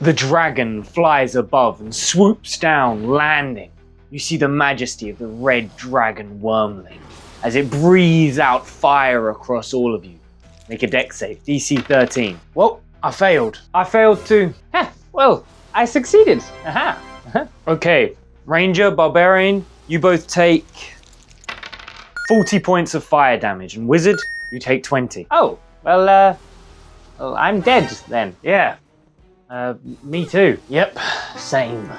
The dragon flies above and swoops down, landing. You see the majesty of the red dragon wormling as it breathes out fire across all of you. Make a dex save, DC 13. Well, I failed. I failed too. Well, I succeeded. Aha. Okay, Ranger, Barbarian, you both take 40 points of fire damage, and Wizard, you take 20. Oh, well, I'm dead then. Yeah, me too. Yep, same.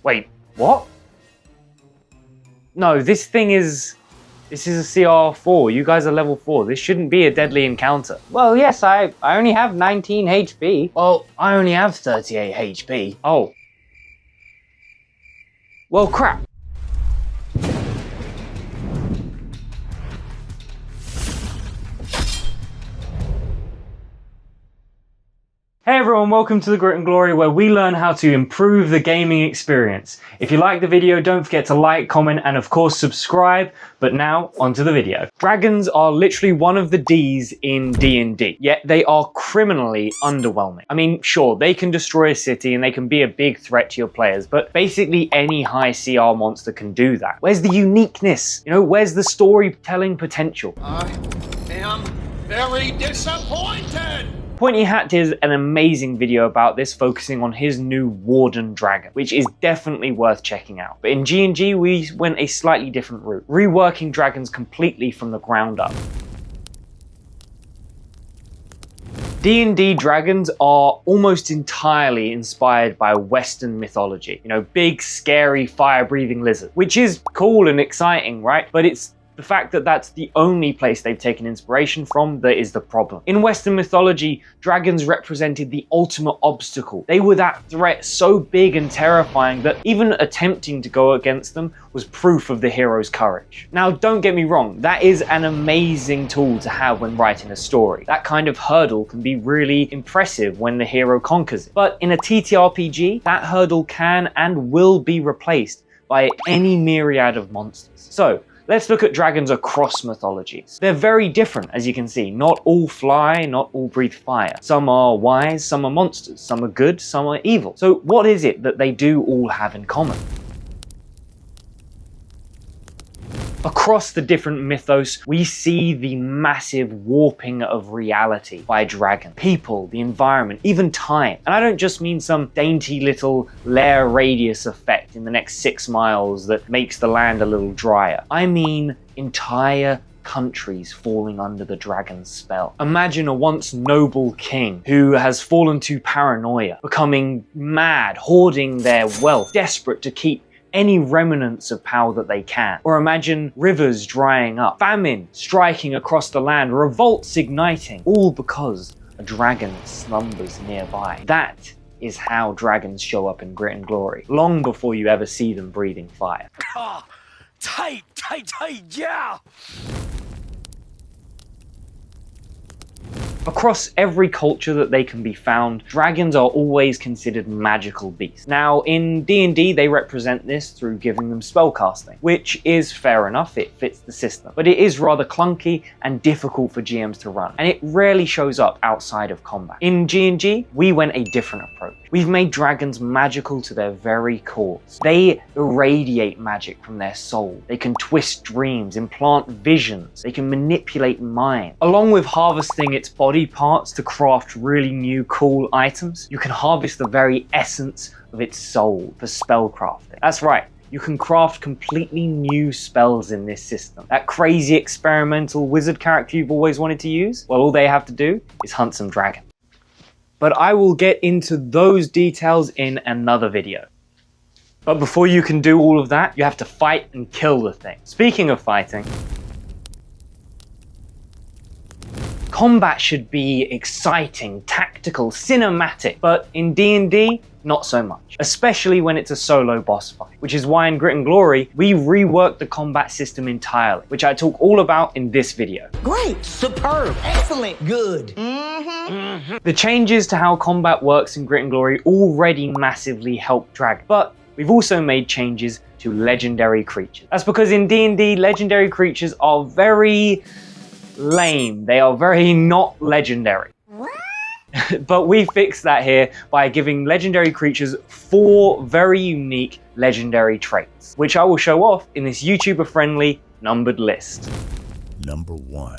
Wait, what? No, this is a CR4. You guys are level 4. This shouldn't be a deadly encounter. Well, yes, I only have 19 HP. Well, I only have 38 HP. Oh. Well, crap. Hey everyone, welcome to The Grit and Glory, where we learn how to improve the gaming experience. If you like the video, don't forget to like, comment, and of course subscribe. But now, onto the video. Dragons are literally one of the Ds in D&D, yet they are criminally underwhelming. I mean, sure, they can destroy a city and they can be a big threat to your players, but basically any high CR monster can do that. Where's the uniqueness? You know, where's the storytelling potential? I am very disappointed! Pointy Hat did an amazing video about this, focusing on his new Warden Dragon, which is definitely worth checking out. But in GnG, we went a slightly different route, reworking dragons completely from the ground up. D&D dragons are almost entirely inspired by Western mythology. You know, big, scary, fire-breathing lizards, which is cool and exciting, right? But it's the fact that that's the only place they've taken inspiration from that is the problem. In Western mythology, dragons represented the ultimate obstacle. They were that threat so big and terrifying that even attempting to go against them was proof of the hero's courage. Now, don't get me wrong, that is an amazing tool to have when writing a story. That kind of hurdle can be really impressive when the hero conquers it. But in a TTRPG, that hurdle can and will be replaced by any myriad of monsters. So, let's look at dragons across mythologies. They're very different, as you can see. Not all fly, not all breathe fire. Some are wise, some are monsters, some are good, some are evil. So what is it that they do all have in common? Across the different mythos, we see the massive warping of reality by dragons. People, the environment, even time. And I don't just mean some dainty little lair radius effect in the next 6 miles that makes the land a little drier. I mean entire countries falling under the dragon's spell. Imagine a once noble king who has fallen to paranoia, becoming mad, hoarding their wealth, desperate to keep any remnants of power that they can. Or imagine rivers drying up, famine striking across the land, revolts igniting, all because a dragon slumbers nearby. That is how dragons show up in Grit and Glory, long before you ever see them breathing fire. Tight, yeah! Across every culture that they can be found, dragons are always considered magical beasts. Now, in D&D, they represent this through giving them spellcasting, which is fair enough, it fits the system. But it is rather clunky and difficult for GMs to run, and it rarely shows up outside of combat. In GnG, we went a different approach. We've made dragons magical to their very cores. They irradiate magic from their soul. They can twist dreams, implant visions, they can manipulate minds. Along with harvesting its body parts to craft really new cool items, you can harvest the very essence of its soul for spellcrafting. That's right, you can craft completely new spells in this system. That crazy experimental wizard character you've always wanted to use, well, all they have to do is hunt some dragons. But I will get into those details in another video. But before you can do all of that, you have to fight and kill the thing. Speaking of fighting, combat should be exciting, tactical, cinematic, but in D&D, not so much, especially when it's a solo boss fight, which is why in Grit and Glory, we reworked the combat system entirely, which I talk all about in this video. Great, superb, excellent, good. The changes to how combat works in Grit and Glory already massively help dragons, but we've also made changes to legendary creatures. That's because in D&D, legendary creatures are very lame. They are very not legendary. But we fix that here by giving legendary creatures 4 very unique legendary traits, which I will show off in this YouTuber-friendly numbered list. Number 1.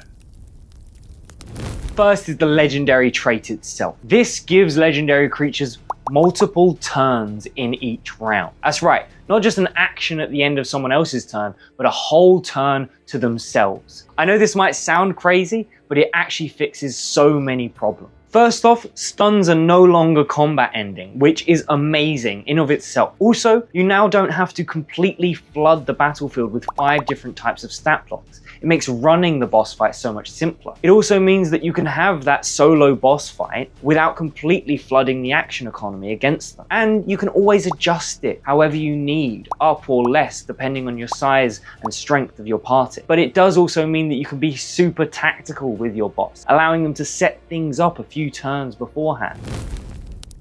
First is the legendary trait itself. This gives legendary creatures multiple turns in each round. That's right, not just an action at the end of someone else's turn, but a whole turn to themselves. I know this might sound crazy, but it actually fixes so many problems. First off, stuns are no longer combat ending, which is amazing in of itself. Also, you now don't have to completely flood the battlefield with 5 different types of stat blocks. It makes running the boss fight so much simpler. It also means that you can have that solo boss fight without completely flooding the action economy against them. And you can always adjust it however you need, up or less, depending on your size and strength of your party. But it does also mean that you can be super tactical with your boss, allowing them to set things up a few turns beforehand.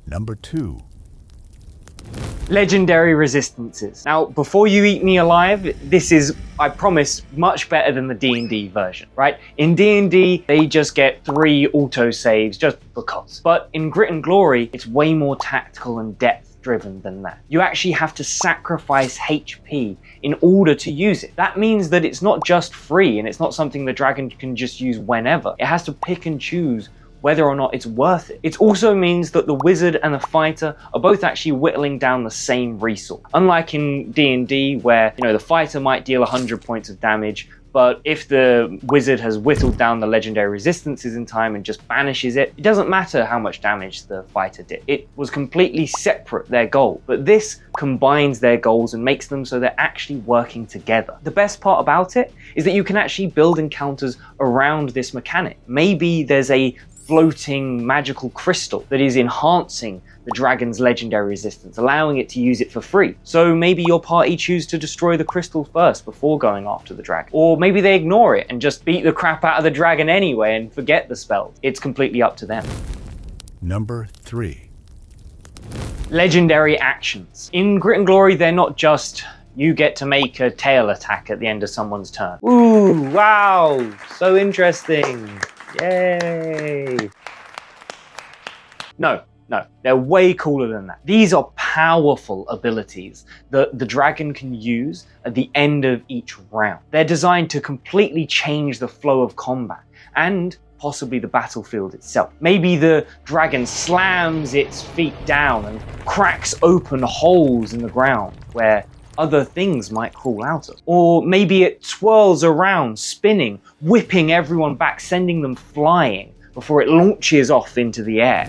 Number 2. Legendary resistances. Now, before you eat me alive, this is, I promise, much better than the D&D version, right? In D&D, they just get 3 autosaves just because. But in Grit and Glory, it's way more tactical and depth driven than that. You actually have to sacrifice HP in order to use it. That means that it's not just free and it's not something the dragon can just use whenever. It has to pick and choose whether or not it's worth it. It also means that the wizard and the fighter are both actually whittling down the same resource. Unlike in D&D where, the fighter might deal 100 points of damage, but if the wizard has whittled down the legendary resistances in time and just banishes it, it doesn't matter how much damage the fighter did. It was completely separate, their goal. But this combines their goals and makes them so they're actually working together. The best part about it is that you can actually build encounters around this mechanic. Maybe there's a floating magical crystal that is enhancing the dragon's legendary resistance, allowing it to use it for free. So maybe your party choose to destroy the crystal first before going after the dragon. Or maybe they ignore it and just beat the crap out of the dragon anyway and forget the spell. It's completely up to them. Number 3. Legendary actions. In Grit and Glory, they're not just you get to make a tail attack at the end of someone's turn. Ooh, wow, so interesting. Yay! No, they're way cooler than that. These are powerful abilities that the dragon can use at the end of each round. They're designed to completely change the flow of combat and possibly the battlefield itself. Maybe the dragon slams its feet down and cracks open holes in the ground where other things might crawl out of. Or maybe it twirls around, spinning, whipping everyone back, sending them flying before it launches off into the air.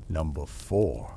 Number 4.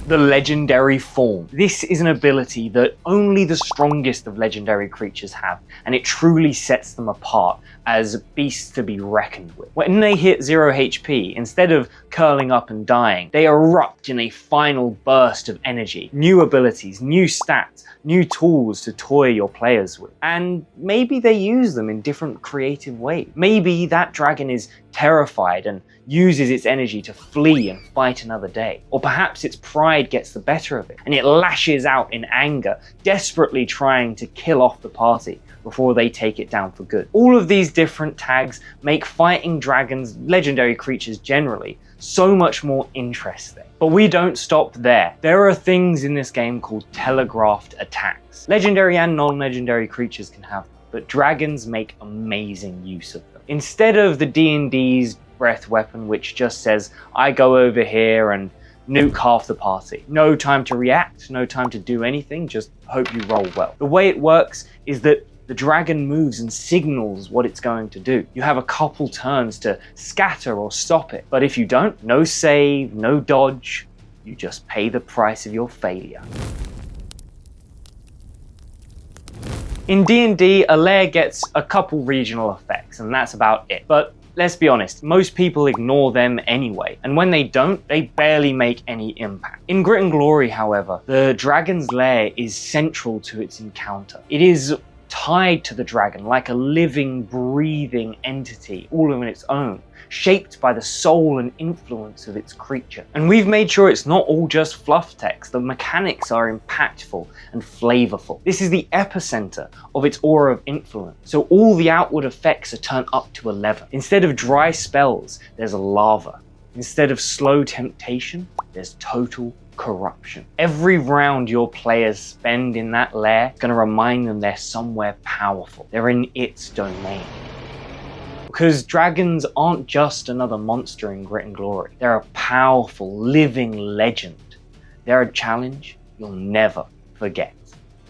The legendary form. This is an ability that only the strongest of legendary creatures have, and it truly sets them apart as beasts to be reckoned with. When they hit 0 HP, instead of curling up and dying, they erupt in a final burst of energy, new abilities, new stats, new tools to toy your players with. And maybe they use them in different creative ways. Maybe that dragon is terrified and uses its energy to flee and fight another day. Or perhaps its pride gets the better of it and it lashes out in anger, desperately trying to kill off the party before they take it down for good. All of these different tags make fighting dragons, legendary creatures generally, so much more interesting. But we don't stop there. There are things in this game called telegraphed attacks. Legendary and non-legendary creatures can have them, but dragons make amazing use of them. Instead of the D&D's breath weapon, which just says, I go over here and nuke half the party. No time to react, no time to do anything, just hope you roll well. The way it works is that the dragon moves and signals what it's going to do. You have a couple turns to scatter or stop it, but if you don't, no save, no dodge, you just pay the price of your failure. In D&D, a lair gets a couple regional effects, and that's about it. But let's be honest, most people ignore them anyway, and when they don't, they barely make any impact. In Grit and Glory, however, the dragon's lair is central to its encounter. It is tied to the dragon like a living, breathing entity, all on its own, shaped by the soul and influence of its creature. And we've made sure it's not all just fluff text. The mechanics are impactful and flavorful. This is the epicenter of its aura of influence, so all the outward effects are turned up to 11. Instead of dry spells, there's lava. Instead of slow temptation, there's total corruption. Every round your players spend in that lair is going to remind them they're somewhere powerful. They're in its domain. Because dragons aren't just another monster in Grit and Glory. They're a powerful, living legend. They're a challenge you'll never forget.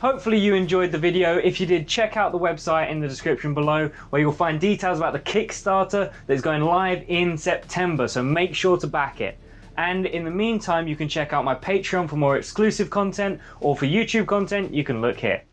Hopefully you enjoyed the video. If you did, check out the website in the description below, where you'll find details about the Kickstarter that's going live in September, so make sure to back it. And in the meantime, you can check out my Patreon for more exclusive content, or for YouTube content, you can look here.